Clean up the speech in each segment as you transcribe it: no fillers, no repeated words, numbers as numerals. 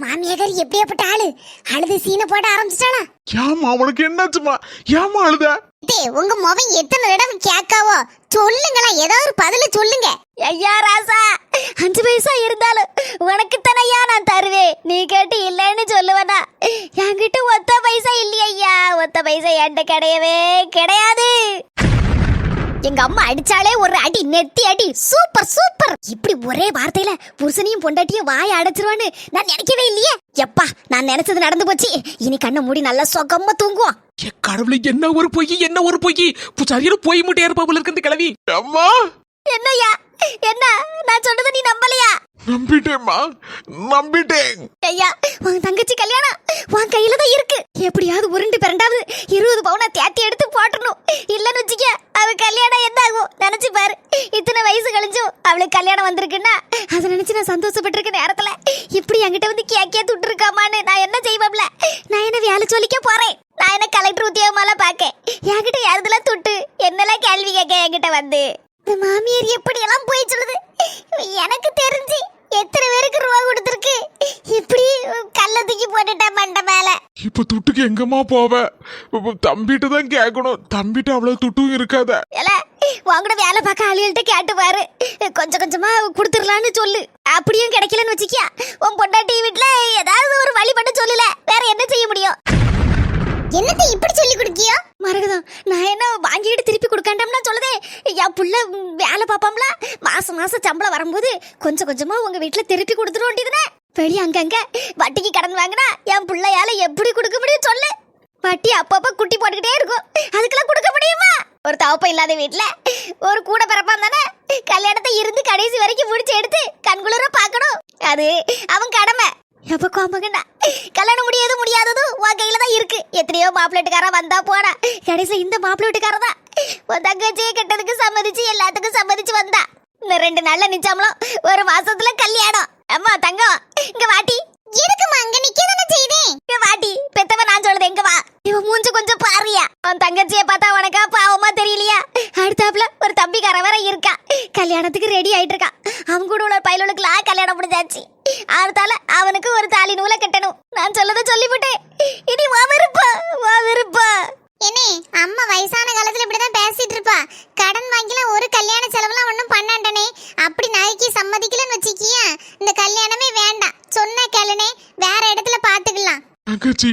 மாமியார் எப்படியாப்பட்ட ஆளு? அழுது சீனை போட ஆரம்பிச்சிட்டாளா? ஏமா அவனுக்கு என்னாச்சுமா? ஏமா அழுத? உங்க முகம் எத்தனை தடவை கேட்காவோ? சொல்லுங்களா, ஏதாவது பதில சொல்லுங்க. ஐயா ராசா, 5 பைசா இருந்தாலும் உனக்கு தானையா நான் தருவேன். நீ கேட்டு இல்லைன்னு சொல்லுவனா? என்கிட்ட ஒத்த பைசா இல்லையா? ஒத்த பைசா என்கிட்ட கிடையவே கிடையாது. எங்க அம்மா அடிச்சாலே ஒரு அடி, நெத்தி அடி. Super super. இப்படி ஒரே வார்த்தையில புருஷனையும் பொண்டாட்டியும் வாய அடைச்சிருவான்னு நான் நினைக்கவே இல்லையே. எப்பா, நான் நினைச்சது நடந்து போச்சு. இனி கண்ணை மூடி நல்லா சொகமா தூங்குவோம். கடவுளை, என்ன ஒரு பொய், என்ன ஒரு பொய். சரியான பொய் முட்டையா இருப்பாப்புல இருக்கு கிளவி. அம்மா, என்னய்யா? என்ன நான் சொன்னது நீ நம்பலையா? நம்பிட்டேம்மா, நம்பிட்டேன். ஐயா, உன் தங்கச்சி கல்யாணம் உன் கையில தான் இருக்கு. எப்படியாவது உருண்டு பிறண்டாவது 20 பவுனா தேத்தி எடுத்து போட்டணும். இல்லன்னு வச்சுக்க, அவ கல்யாணம் என்ன ஆகும் நினைச்சு பாரு. இத்தனை வயசு கழிஞ்சும் அவளுக்கு கல்யாணம் வந்திருக்குன்னா அதை நினைச்சு நான் சந்தோஷப்பட்டிருக்க நேரத்துல இப்படி என்கிட்ட வந்து கேக்கே துட்டு இருக்காமான்னு நான் என்ன செய்வேன்ல? நான் என்ன வேலை சொல்லிக்க போறேன்? நான் என்ன கலெக்டர் உத்தியோகமாலாம் பாக்க என்கிட்ட யாருதெல்லாம் துட்டு என்னெல்லாம் கேள்வி கேட்க என்கிட்ட வந்து மாமியார் எப்படி எல்லாம் போய் சொல்லுது. எனக்கு தெரிஞ்சு எத்தனை பேருக்கு ரூபா கொடுத்துருக்கு. இப்படி கல்ல தூக்கி போட்டுட்டா மண்ட மேல. இப்ப துட்டுக்கு எங்கம்மா போவ? தம்பிட்டு தான் கேட்கணும். தம்பிட்டு அவ்வளவு துட்டும் இருக்காத. உங்கூட வேலை பார்க்க ஆளுகள்கிட்ட கேட்டு பாரு. கொஞ்சம் கொஞ்சமா கொடுத்துடலான்னு சொல்லு. அப்படியும் கிடைக்கலன்னு வச்சுக்கியா, உன் பொண்டாட்டி வீட்டுல ஏதாவது ஒரு வழி பண்ண சொல்லல. வேற என்ன செய்ய முடியும்? என்னத்தை இப்படி சொல்லி கொடுக்கியோ? மரகதம், நான் என்ன வாங்கிட்டு திருப்பி கொடுக்காண்டம்னா சொல்லுதே. என் புள்ள வேலை பார்ப்பாம்ல, மாசம் மாசம் சம்பளம் வரும்போது கொஞ்சம் கொஞ்சமா உங்க வீட்டுல திருப்பி கொடுத்துட வேண்டியதுனே. வெளியே அங்கங்க வட்டிக்கு கடன் வாங்கினா என் பிள்ளையால எப்படி கொடுக்க முடியும் சொல்லு? வட்டி அப்பப்ப குட்டி போட்டுக்கிட்டே இருக்கும். அதுக்கெல்லாம் கொடுக்க முடியுமா? ஒரு தவப்ப இல்லாத வீட்டுல ஒரு கூட பிறப்பான் தானே. கல்யாணத்தை இருந்து கடைசி வரைக்கும் முடிச்சு எடுத்து கண்குளிர பாக்கணும். அது அவன் கடமை. எப்ப கோம்பங்கண்டா, கல்யாணம் முடியாததும் உன் கையில தான் இருக்கு. எத்தனையோ மாப்பிள்ளைட்டுக்காரன் வந்தா போனா, கடைசியில இந்த மாப்பிள்ளைட்டுக்காரன் தான் உன் தங்கச்சியை கெட்டதுக்கு சம்மதிச்சு எல்லாத்துக்கும் சம்மதிச்சு வந்தா. இந்த 2 நாள்ல நிச்சயம்லாம், ஒரு மாசத்துல கல்யாணம். அம்மா தங்கம், இங்க வாட்டி. எதுக்குமா அங்க நிக்கதானே செய்தேன்? இங்க வாட்டி, பெத்தவ நான் சொல்றது எங்க வா. இவன் மூஞ்சு கொஞ்சம் பாரியா. உன் தங்கச்சியை பார்த்தா உனக்கா பாவமா தெரியலையா? அடுத்தாப்புல ஒரு தம்பிக்கார வேற இருக்கா. கல்யாணத்துக்கு ரெடி ஆயிட்டு இருக்கா. அவன் கூட உள்ள பையலுக்குலாம் கல்யாணம் முடிஞ்சாச்சு. அடுத்தால அவனுக்கு ஒரு தாலி நூலை கட்டணும். நான் சொல்லதை சொல்லிவிட்டேன். இனி வா விருப்பா. என்ன அம்மா வயசான காலத்துல இப்படிதான் பேசிட்டு இருப்பா. கடன் வாங்கிலாம் ஒரு கல்யாண செலவுலாம் ஒன்றும் பண்ணாண்டனே. அப்படி நாய்க்கு சம்மதிக்கலன்னு வச்சுக்கியா, இந்த கல்யாணமே வேண்டாம். சொன்ன கேளுனே, வேற இடத்துல பாத்துக்கலாம். தங்கச்சி,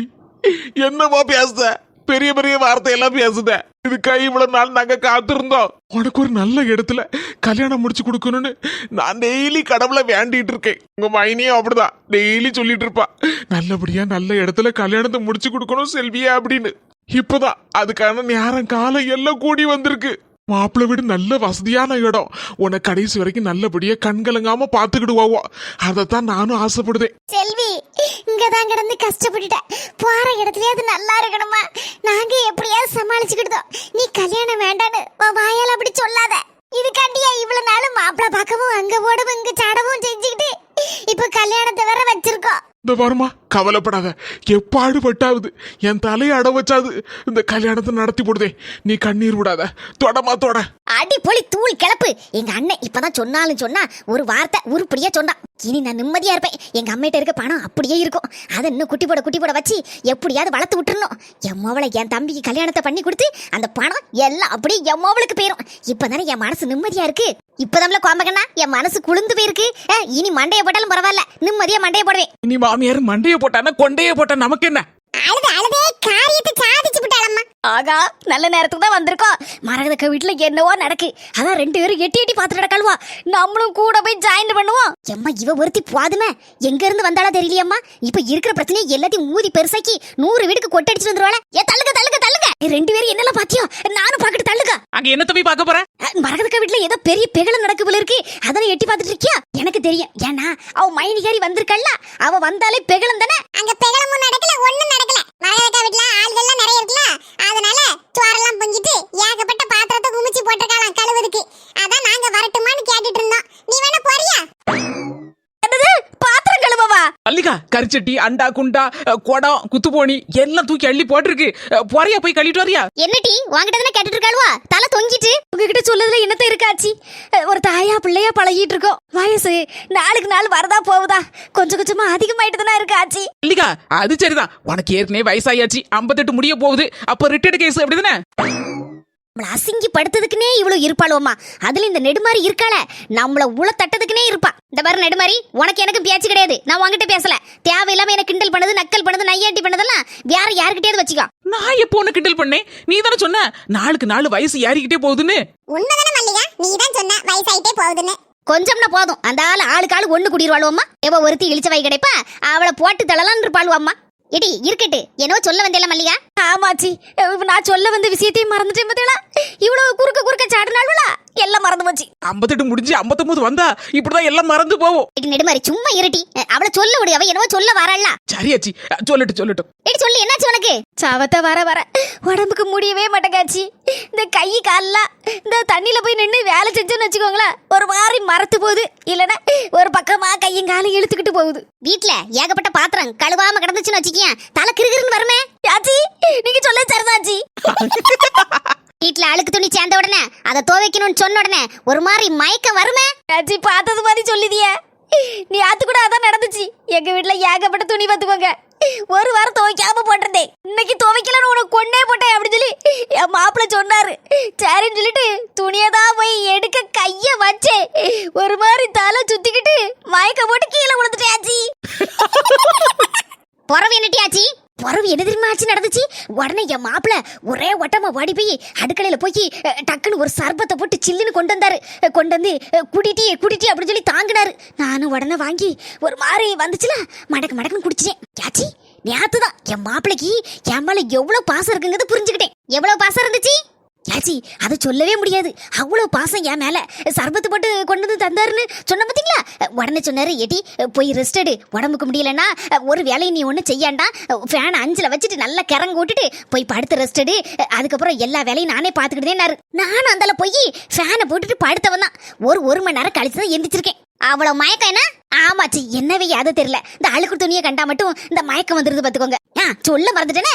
என்னமா பேசுத? பெரிய பெரிய வார்த்தையெல்லாம் பேசுத. இதுக்கா இவ்வளவு நாள் நாங்க காத்திருந்தோம். உனக்கு ஒரு நல்ல இடத்துல கல்யாணம் முடிச்சு கொடுக்கணும்னு நான் டெய்லி கடவுளை வேண்டிட்டு இருக்கேன். உங்க மைனியும் அப்படிதான் டெய்லி சொல்லிட்டு இருப்பா, நல்லபடியா நல்ல இடத்துல கல்யாணத்தை முடிச்சு கொடுக்கணும் செல்வியா அப்படின்னு. இப்பதான் அதுக்கான நேரம் காலம் எல்லாம் கூடி வந்திருக்கு. மாப்பிள்ளை வீடு நல்ல வசதியான இடம். உன்னை கடைசி வரைக்கும் நல்லபடியா கண்கலங்காம பாத்துக்கிடுவாவோ. அதைத்தான் நானும் ஆசைப்படுதேன். செல்வி, இங்கதான் கிடந்து கஷ்டப்பட்டுட்டேன். போற இடத்துலயே அது நல்லா இருக்கணுமா? நாங்க எப்படியாவது சமாளிச்சுக்கிட்டோம். நீ கல்யாணம் வேண்டான்னு வாயால அப்படி சொல்லாத. இதுக்காண்டியா இவ்வளவு நாள் மாப்பிள்ளை பார்க்கவும் அங்க ஓடவும் இங்க சாடவும் செஞ்சுக்கிட்டு இப்ப கல்யாணத்தை வேற வச்சிருக்கோம். இந்த வருமா, கவலைப்படாத. எப்பாடு பட்டாவது என் தலையை அட வச்சாது இந்த கல்யாணத்தை நடத்தி போடுதே. நீ கண்ணீர் விடாத. தொடமா தொட. அடி பொலி தூள் கிளப்பு. எங்க அண்ணன் இப்பதான் சொன்னாலும் சொன்னா ஒரு வார்த்தை உருப்படியா சொன்னான். இனி நான் நிம்மதியா இருப்பேன். எங்க அம்மிட்ட இருக்க பணம் அப்படியே இருக்கும். அதை இன்னும் குட்டி போட வச்சு எப்படியாவது வளர்த்து விட்டுறணும். எம்மோவளை என் தம்பிக்கு கல்யாணத்தை பண்ணி கொடுத்து அந்த பணம் எல்லாம் அப்படியே எம்மோவளுக்கு போயிரும். இப்பதானே என் மனசு நிம்மதியா இருக்கு. இப்பதான்ல கோம்பகண்ணா என் மனசு குளிர்ந்து போயிருக்கு. இனி மண்டைய போட்டாலும் பரவாயில்ல, நிம்மதியா மண்டைய போடுவேன். இனி மாமியார் மண்டைய போட்டானா கொண்டைய போட்டா நமக்கு என்ன? அழுதே காரியத்தை சாதிச்சு விட்டாளம்மா. ஆகா, நல்ல நேரத்துக்கு தான் வந்திருக்கோம். மரகதக்க வீட்டுல என்னவோ நடக்கு. அதான் 2 பேரும் எட்டி பார்த்துட்டு நடக்கல்வா. நம்மளும் கூட போய் ஜாயின் பண்ணுவோம். எம்மா, இவ ஒருத்தி போதுமே எங்க இருந்து வந்தாலும் தெரியலையம்மா. இப்ப இருக்கிற பிரச்சனையை எல்லாத்தையும் ஊதி பெருசாக்கி 100 வீட்டுக்கு கொட்டடிச்சு வந்துருவாள. தள்ளுங்க 2 பேரும் என்னெல்லாம் பாத்தியோ நானும் பாக்கிட்டு தள்ளுங்க. அங்க என்ன தம்பி பார்க்க போற? மரகதக்க வீட்டுல ஏதோ பெரிய பெகலம் நடக்கு போல இருக்கு. அதனை எட்டி பார்த்துட்டு இருக்கியா? எனக்கு தெரியும். ஏன்னா அவ மைனிகாரி வந்திருக்கல்ல, அவ வந்தாலே பெகலம் தானே. அங்க பெகலமும் நடக்கல, ஒண்ணும் நடக்கல. மரகதக்க வீட்டுல ஆள்கள்லாம் நிறைய இருக்குல்ல, அதனால சோறெல்லாம் பொங்கிட்டு ஏகப்பட்ட பாத்திரத்தை குமிச்சு போட்டிருக்காளாம் கழுவுறதுக்கு. அதான் நாங்க வரட்டுமான்னு கேட்டுட்டு இருந்தோம். நீ வேணா போறியா? என்னது பாத்திரம் கழுவவா? அல்லிகா, கரிச்சட்டி, அண்டா, குண்டா, குடம், குத்துப்போனி எல்லாம் தூக்கி அள்ளி போட்டிருக்கு. போறியா, போய் கழிட்டு வரியா? என்னடி வாங்கிட்டதுல கேட்டுட்டு இருக்காளுவா? தலை தொங்கிட்டு உங்ககிட்ட சொல்லதுல என்னத்த இருக்காச்சு? ஒரு தாயா பிள்ளையா பழகிட்டு இருக்கோம். வயசு நாளுக்கு நாள் வரதா போகுதா. கொஞ்சம் கொஞ்சமா அதிகமாயிட்டு தானே இருக்கு ஆச்சி. மல்லிகா அது சரிதான், உனக்கு ஏற்கனவே வயசாயாச்சு, 58 முடிய போகுது, அப்ப ரிட்டையர்டு கேஸ் அப்படிதானே? நம்மள அசிங்கி படுத்ததுக்குனே இவ்வளவு இருப்பாளுவம்மா. அதுல இந்த நெடுமாறி இருக்காள, நம்மள உள்ள தட்டதுக்குனே இருப்பா. இந்த பாரு நெடுமாறி, உனக்கு எனக்கு பேச்சு கிடையாது. நான் உன்கிட்ட பேசல. தேவையில்லாம என்ன கிண்டல் பண்ணது, நக்கல் பண்ணது, நையாண்டி பண்ணதெல்லாம் வேற யாருக்கிட்டயாவது வச்சுக்கோ. நான் எப்போ உன்னை கிண்டல் பண்ணேன்? நீ தானே சொன்ன நாளுக்கு நாள் வயசு ஏறிக்கிட்டே போகுதுன்னு. உண்மைதானே மல்லிகா, நீ தான் சொன்ன வயசாயிட்டே போகுதுன்னு. கொஞ்சம்னா போதும், அந்த ஆளுக்கு ஆளு ஒண்ணு கூடிடுவாளுவம்மா. எவ ஒருத்தி இழிச்ச வை கிடைப்பா, அவளை போட்டு தள்ளலான்னு இருப்பாளுவம்மா. எடி இருக்கட்டு, என்னோ சொல்ல வந்தேல மல்லிகா. ஆமாச்சி, நான் சொல்ல வந்த விஷயத்தையும் மறந்துட்டேன். பார்த்தீங்களா, இவ்வளவு குறுக்க சாடினாலுங்களா எல்லாம் மறந்து போச்சு. 58 முடிஞ்சு 59 வந்தா இப்படிதான் எல்லாம் மறந்து போவோம். எடி நெடுமாறி சும்மா இருட்டி, அவளை சொல்ல விடு. அவ என்னவோ சொல்ல வராளா. சரியாச்சி, சொல்லட்டும். எடி சொல்லு, என்னாச்சு உனக்கு? சவத்த வர உடம்புக்கு முடியவே மாட்டேங்காச்சி. இந்த கை கால்லாம் இந்த தண்ணியில போய் நின்று வேலை செஞ்சோன்னு வச்சுக்கோங்களேன், ஒரு மாதிரி மரத்து போகுது. இல்லைன்னா ஒரு பக்கமா கையும் காலும் இழுத்துக்கிட்டு போகுது. வீட்டுல ஏகப்பட்ட பாத்திரம் கழுவாம கிடந்துச்சுன்னு வச்சுக்கேன், தலை கிருகிருன்னு வருமே. ஆச்சி நீங்க சொல்ல சரிதாச்சி. வீட்டுல அழுக்கு துணி சேர்ந்த உடனே அதை துவைக்கணும்னு சொன்ன உடனே ஒரு மாதிரி மயக்கம் வருமே. ஆச்சி பார்த்தது மாதிரி சொல்லுதிய. நீ ஆத்து கூட அதான் நடந்துச்சு. எங்க வீட்டுல ஏகப்பட்ட துணி பார்த்துக்கோங்க, ஒரு வாரம் துவைக்காம போட்டிருந்தேன். இன்னைக்கு துவைக்கலன்னு உனக்கு கொண்டே போட்டேன் அப்படின்னு சொல்லி என் மாப்பிள்ள சொன்னாரு. சரின்னு சொல்லிட்டு துணியதான் போய் எடுக்க கைய வச்சே, ஒரு மாதிரி தலை சுத்திக்கிட்டு மயக்க போட்டு கீழே விழுந்துட்டேன் ஆச்சி. பொறவு என்னட்டியாச்சி? பொறவு என்ன தெரியுமா ஆச்சு நடந்துச்சு? உடனே என் மாப்பிள்ள ஒரே ஒட்டமா ஓடி போய் அடுக்கலையில போய் டக்குன்னு ஒரு சர்பத்தை போட்டு சில்லுன்னு கொண்டு வந்தாரு. கொண்டு வந்து குடிட்டி அப்படின்னு சொல்லி தாங்கினாரு. நானும் உடனே வாங்கி ஒரு மாதிரி வந்துச்சுல, மடக்குன்னு குடிச்சிட்டேன். ஆச்சி நேத்து தான் என் மாப்பிள்ளைக்கு என் மேல எவ்வளவு பாசம் இருக்குங்கிறது புரிஞ்சுக்கிட்டேன். எவ்வளவு பாசம் இருந்துச்சு ஆச்சி, அதை சொல்லவே முடியாது. அவ்வளவு பாசம் என் மேல. சர்பத்து போட்டு கொண்டு வந்து தந்தாருன்னு சொன்ன பாத்தீங்களா? உடனே சொன்னாரு, ஏடி போய் ரெஸ்ட் எடு, உடம்புக்கு முடியலன்னா ஒரு வேலையை நீ ஒன்றும் செய்யாண்டா, ஃபேன் 5ல் வச்சுட்டு நல்லா கிறங்க விட்டுட்டு போய் படுத்து ரெஸ்ட் எடு, அதுக்கப்புறம் எல்லா வேலையும் நானே பார்த்துக்கிட்டேன்னாரு. நானும் அந்தால போய் ஃபேனை போட்டுட்டு படுத்தவன் தான். ஒரு மணி நேரம் கழிச்சு தான் எந்திரிச்சிருக்கேன். அவ்வளவு மயக்கம் என்ன? ஆமாச்சு, என்னவே அது தெரியல. இந்த அழுக்கு துணியை கண்டா மட்டும் இந்த மயக்கம் வந்துருது பாத்துக்கோங்க. சொல்ல மறந்துட்டேனே,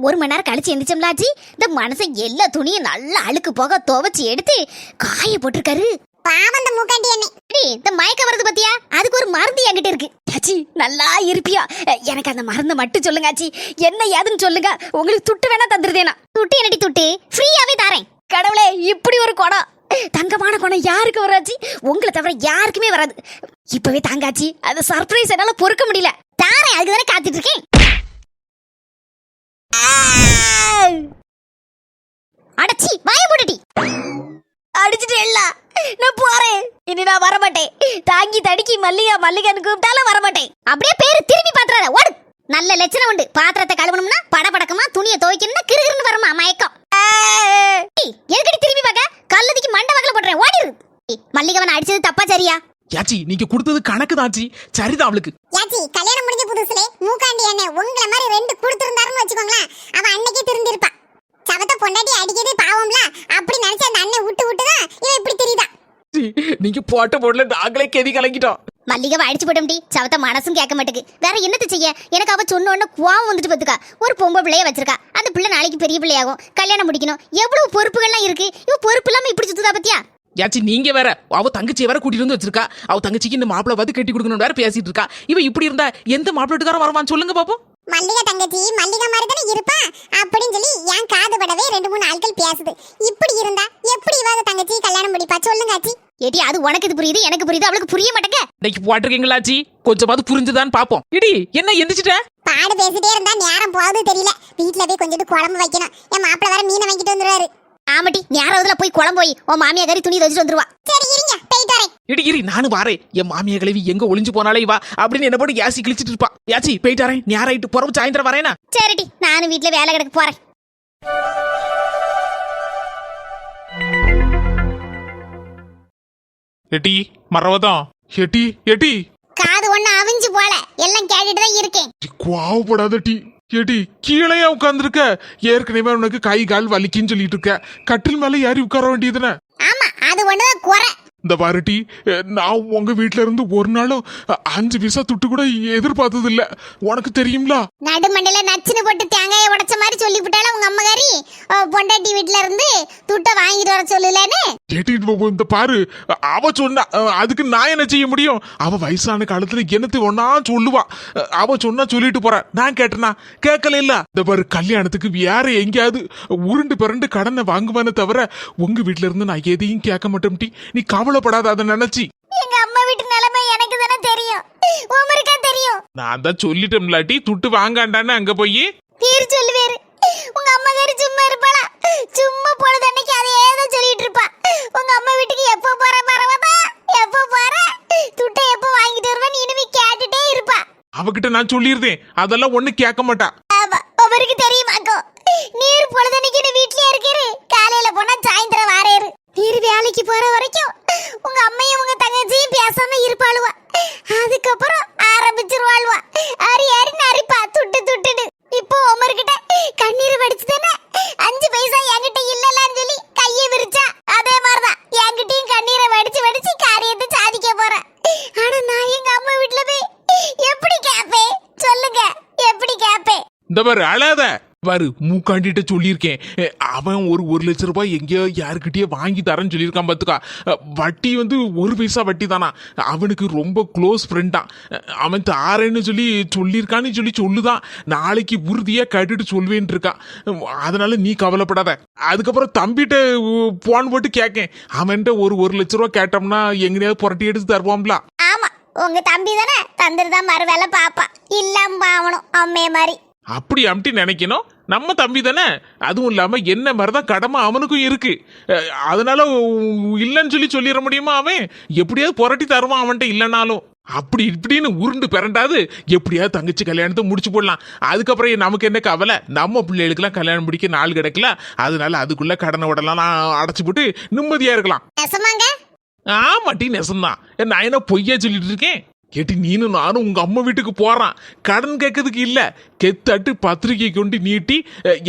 ஒரு மணி நேரம் கழிச்சு எந்திரிச்சோம்லாச்சு. இந்த மனசை எல்லா துணியும் நல்லா அழுக்கு போக துவைச்சு எடுத்து காய போட்டிருக்காரு. பாவம் இந்த மூக்காண்டி என்ன. இந்த மயக்கம் வருது பத்தியா, அதுக்கு ஒரு மருந்து என்கிட்ட இருக்கு. ஆச்சி நல்லா இருப்பியா? எனக்கு அந்த மருந்தை மட்டும் சொல்லுங்க ஆச்சி, என்ன ஏதுன்னு சொல்லுங்க. உங்களுக்கு துட்டு வேணா தந்துருதேனா? துட்டு என்னடி துட்டு? ஃப்ரீயாவே தாரேன். கடவுளே, இப்படி ஒரு குடம், தங்கமான குணம் யாருக்கு வராச்சு? உங்களை தவிர யாருக்குமே வராது. இப்பவே தாங்காச்சி, அது சர்ப்ரைஸ் என்னால பொறுக்க முடியல. தாரேன், அதுக்கு தானே காத்துட்டு இருக்கேன். அடச்சி வாய போட்டுட்டி. அடிச்சுட்டு இல்ல, நான் போறேன். இனி நான் வரமாட்டேன். தாங்கி தடுக்கி மல்லிகான்னு கூப்பிட்டாலும் வரமாட்டேன். அப்படியே பேரு திரும்பி பாத்துறாத, ஓடு. நல்ல லட்சணம் உண்டு. பாத்திரத்தை கழுவணும்னா படபடக்கமா, துணியை துவைக்கணும்னா கிறுகிறுன்னு வருமா மயக்கம். எதுக்கடி திரும்பி பார்க்க? கல்லதிக்கு மண்டை வகல போடுறேன், ஓடிரு. மல்லிகவன் அடிச்சது தப்பா சரியா? யாச்சி நீங்க கொடுத்தது கணக்கு தாச்சி, சரிதான் அவளுக்கு. யாச்சி கல்யாணம் முடிஞ்ச புதுசுல மூக்காண்டி என்ன உங்கள மாதிரி 2 கொடுத்திருந்தாருன்னு வச்சுக்கோங்களேன், அவ அன்னைக்கே திருந்திருப்பா. சவத்த பொண்டாட்டி அடிக்கிறது பாவம்ல, அப்படி நினைச்ச அந்த அண்ணன் விட்டுதான் இவன் இப்படி தெரியுதா. நீங்க போட்ட போடல நாங்களே கெதி கலங்கிட்டோம். மல்லிகவை அடிச்சு போட்டோம்டி. சவத்த மனசும் கேட்க மாட்டேக்கு. வேற என்னத்தை செய்ய? எனக்கு அவ சொன்ன உடனே கோவம் வந்துட்டு பாத்துக்கா. ஒரு பொம்பளை பிள்ளைய வச்சிருக்கா. அந்த பிள்ளை நாளைக்கு பெரிய பிள்ளையாகும், கல்யாணம் முடிக்கணும், எவ்வளவு பொறுப்புகள்லாம் இருக்கு. இவ பொறுப்பு இல்லாம இப்படி சுத்துதா பத்தியா? யாச்சி நீங்க வேற, அவ தங்கச்சியை வேற கூட்டிட்டு வந்து வச்சிருக்கா. அவ தங்கச்சிக்கு இந்த மாப்பிளை வந்து கட்டி கொடுக்கணும் வேற பேசிட்டு இருக்கா. இவ இப்படி இருந்தா எந்த மாப்பிள்ளைக்காரன் வருவான்னு சொல்லுங்க பாப்போம். மல்லிகா தங்கச்சி மல்லிகா மாதிரி தானே இருப்பா அப்படின்னு சொல்லி என் காது படவே 2-3 ஆட்கள் பேசுது. இப்படி இருந்தா எப்படி இவாத தங்கச்சி கல்யாணம் முடிப்பா சொல்லுங்க ஆச்சி. ஏடி அது உனக்கு இது புரியுது, எனக்கு புரியுது, அவளுக்கு புரிய மாட்டேங்க. இன்னைக்கு போட்டிருக்கீங்களாச்சி, கொஞ்சமாவது புரிஞ்சுதான் பாப்போம். இடி என்ன எந்திரிச்சிட்ட? பாடு பேசிட்டே இருந்தா நேரம் போகுது தெரியல. வீட்டுல போய் கொஞ்சம் குழம்பு வைக்கணும். என் மாப்பிள்ள வேற மீனை வாங்கிட்டு வந்துருவாரு. ஆமாட்டி, நேரத்துல போய் குழம்பு போய் உன் மாமியா கறி துணி வச்சுட்டு வந்துருவா. சரி இருங்க, போயிட்டு வரேன். இடி நானும் வாரேன். என் மாமியா கிழவி எங்க ஒளிஞ்சு போனாலே வா அப்படின்னு என்ன போட்டு யாசி கிழிச்சிட்டு இருப்பா. யாச்சி போயிட்டு வரேன், நேராயிட்டு புறவு சாயந்தரம் வரேனா? சரிடி, நானும் வீட்டுல வேலை கிடக்க போறேன். எட்டி மறவதான். எட்டி காது ஒண்ணு அவிஞ்சு போல, எல்லாம் கேட்டுட்டு தான் இருக்கேன். கோவப்படாத டி. ஏடி கீழே உட்காந்துருக்க, ஏற்கனவே உனக்கு கை கால் வலிக்குன்னு சொல்லிட்டு இருக்க, கட்டில் மேல ஏறி உட்கார வேண்டியதுன்னு. ஆமா, அது ஒண்ணு குறை. இந்த பாருட்டி, நான் உங்க வீட்டுல இருந்து ஒரு நாளும் 5 பைசா துட்டு கூட எதிர்பார்த்தது இல்ல, உனக்கு தெரியுங்களா? நடுமண்டையில நச்சுன்னு போட்டு தேங்காயை உடைச்ச மாதிரி சொல்லி விட்டால உங்க அம்மகாரி பொண்டாட்டி வீட்டுல இருந்து துட்டை வாங்கிட்டு வர சொல்லலன்னு. கேட்டுட்டு இந்த பாரு, அவ சொன்னா அதுக்கு நான் என்ன செய்ய முடியும்? அவ வயசான காலத்துல என்னத்து ஒன்னா சொல்லுவா. அவ சொன்னா சொல்லிட்டு போறா, நான் கேட்டனா? கேட்கல இல்ல. இந்த பாரு, கல்யாணத்துக்கு வேற எங்கேயாவது உருண்டு பிறண்டு கடனை வாங்குவானே தவிர உங்க வீட்டுல இருந்து நான் எதையும் கேட்க மாட்டேன். நீ கவலைப்படாத அதை நினைச்சி. எங்க அம்மா வீட்டு நிலைமை எனக்கு தானே தெரியும், உமருக்கா தெரியும். நான் தான் சொல்லிட்டேன்லாட்டி துட்டு வாங்காண்டான்னு அங்க போய் பேர் சொல்லுவேரு. உங்க அம்மாக்காரி சும்மா இருப்பாளா? சும்மா பொழுதன்னைக்கு அதே தான் சொல்லிட்டு இருப்பா. உங்க அம்மா வீட்டுக்கு எப்போ போற பரவதா, எப்போ போற, துட்டை எப்போ வாங்கிட்டு வருவேன்னு இனிமே கேட்டுட்டே இருப்பா. அவகிட்ட நான் சொல்லியிருந்தேன், அதெல்லாம் ஒண்ணு கேட்க மாட்டா. ஆமா, அவருக்கு தெரியுமாக்கோ. நீர் பொழுதன்னைக்கு நீ வீட்லயே இருக்கிறு, காலையில போனா சாயந்தரம் வாரேரு. நீர் வேலைக்கு போற வரைக்கும் உங்க அம்மையும் உங்க தங்கச்சியும் பேசாம இருப்பாளுவா. அதுக்கப்புறம் ஆரம்பிச்சிருவாளுவா. அரி அரின்னு அரிப்பா, துட்டு துட்டுடு. இப்போ உமர்கிட்ட கண்ணீர் வடிச்சுதானே 5 பைசா என்கிட்ட இல்லலான்னு சொல்லி கையை விரிச்சா, அதே மாதிரிதான் என்கிட்டயும் கண்ணீரை வடிச்சு வடிச்சு காரியத்தை சாதிக்க போறேன். ஆனா நான் எங்க அம்மா வீட்டுல போய் எப்படி கேப்பேன் சொல்லுங்க, எப்படி கேப்பேன்? இந்த பாரு, அழாத பாரு, மூக்காண்டிட்ட சொல்லியிருக்கேன். அவன் ஒரு 1 லட்சம் ரூபாய் எங்கேயோ யாருக்கிட்டயே வாங்கி தரேன்னு சொல்லியிருக்கான் பாத்துக்கா. வட்டி வந்து 1 பைசா வட்டி தானா. அவனுக்கு ரொம்ப க்ளோஸ் ஃப்ரெண்டான். அவன் தாரேன்னு சொல்லியிருக்கான்னு சொல்லுதான். நாளைக்கு உறுதியா கேட்டுட்டு சொல்வேன் இருக்கான். அதனால நீ கவலைப்படாத. அதுக்கப்புறம் தம்பிட்ட போன் போட்டு கேட்கேன். அவன்கிட்ட ஒரு 1 லட்சம் ரூபாய் கேட்டோம்னா எங்கேயாவது புரட்டி எடுத்து தருவான்ல. ஆமா, உங்க தம்பி தானே தந்துருதான் மறு வேலை பாப்பா. இல்லாம பாவணும் அம்மைய மாதிரி. அப்படி நினைக்கணும். நம்ம தம்பி தானே. அதுவும் இல்லாம என்ன மாதிரிதான் கடமை அவனுக்கும் இருக்கு. அதனால இல்லைன்னு சொல்லிட முடியுமா? அவன் எப்படியாவது புரட்டி தருவான் அவன்கிட்ட இல்லைனாலும். அப்படி இப்படின்னு உருண்டு பிறண்டாது எப்படியாவது தங்கச்சி கல்யாணத்தை முடிச்சு போடலாம். அதுக்கப்புறம் நமக்கு என்ன கவலை? நம்ம பிள்ளைகளுக்கெல்லாம் கல்யாணம் முடிக்க நாள் கிடைக்கல. அதனால அதுக்குள்ள கடனை உடலாம் அடைச்சு போட்டு நிம்மதியா இருக்கலாம். நெசமாங்க? ஆமாட்டி, நெசம்தான். நான் என்ன பொய்யா சொல்லிட்டு இருக்கேன்? கேட்டு நீனும் நானும் உங்க அம்மா வீட்டுக்கு போறான். கடன் கேட்கறதுக்கு இல்ல, கெத்தட்டு பத்திரிகை கொண்டு நீட்டி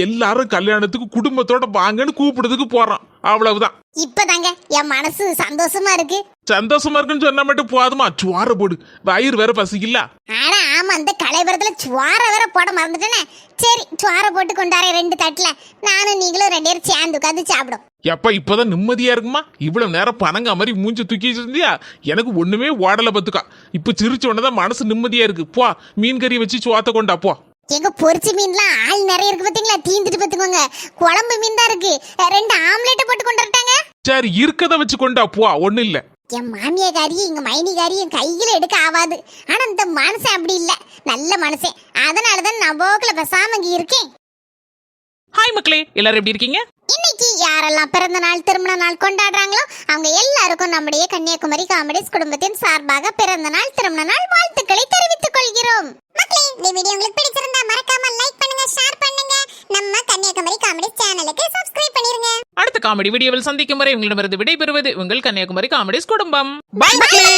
எல்லாரும் கல்யாணத்துக்கு குடும்பத்தோட வாங்கன்னு கூப்பிடுறதுக்கு போறான். அவ்வளவுதான். இப்பதாங்க என் மனசு சந்தோஷமா இருக்கு. சந்தோஷமா இருக்குன்னு சொன்னா மட்டும் போதுமா? சுவார போடு, வயிறு வேற பசிக்கல. ஆனா ஆமா, அந்த கலைபுரத்துல சுவார வேற போட மறந்துட்டேனே. சரி, சுவார போட்டு கொண்டாரே 2 தட்டுல. நானும் நீங்களும் 2 பேரும் சேர்ந்து உட்காந்து சாப்பிடும். எப்ப இப்பதான் நிம்மதியா இருக்குமா? இவ்வளவு நேரம் பனங்க மாதிரி மூஞ்சி தூக்கி இருந்தியா? எனக்கு ஒண்ணுமே ஓடல பத்துக்கா. இப்ப சிரிச்ச உடனேதான் மனசு நிம்மதியா இருக்கு. போ, மீன் கறி வச்சு சுவாத்த கொண்டா போ. எங்க பொரிச்சு மீன்லாம் ஆள் நிறைய இருக்கு பாத்தீங்களா? தீந்துட்டு பாத்துக்கோங்க. குழம்பு மீன் தான் இருக்கு. 2 ஆம்லெட் போட்டு கொண்டு வரட்டாங்க. சரி, இருக்கத வச்சு கொண்டா போ, ஒண்ணு இல்ல. என் மாமியாரி எங்க மைனிகாரி என் கையில எடுக்க ஆகாது. ஆனா இந்த மனுஷன் அப்படி இல்ல, நல்ல மனுஷன். அதனாலதான் நான் போக்குல பேசாம இங்க இருக்கேன். ஹாய் மக்களே, எல்லாரும் எப்படி இருக்கீங்க? இன்னைக்கு யாரெல்லாம் பிறந்த நாள் திருமண நாள் கொண்டாடுறாங்களோ அவங்க எல்லாருக்கும் நம்முடைய கன்னியாகுமரி காமெடிஸ் குடும்பத்தின் சார்பாக பிறந்த நாள் திருமண நாள் வாழ்த்துக்களை தெரிவித்துக் கொள்கிறோம். மக்களே, இந்த வீடியோ உங்களுக்கு பிடிச்சிருந்தா மறக்காம லைக் பண்ணுங்க, ஷேர் பண்ணுங்க. நம்ம கன்னியாகுமரி காமெடிஸ் சேனலுக்கு சப்ஸ்கிரைப் பண்ணிருங்க. அடுத்த காமெடி வீடியோவில் சந்திக்கும் வரை உங்களிடமிருந்து விடைபெறுவது உங்கள் கன்னியாகுமரி காமெடிஸ் குடும்பம். பை மக்களே.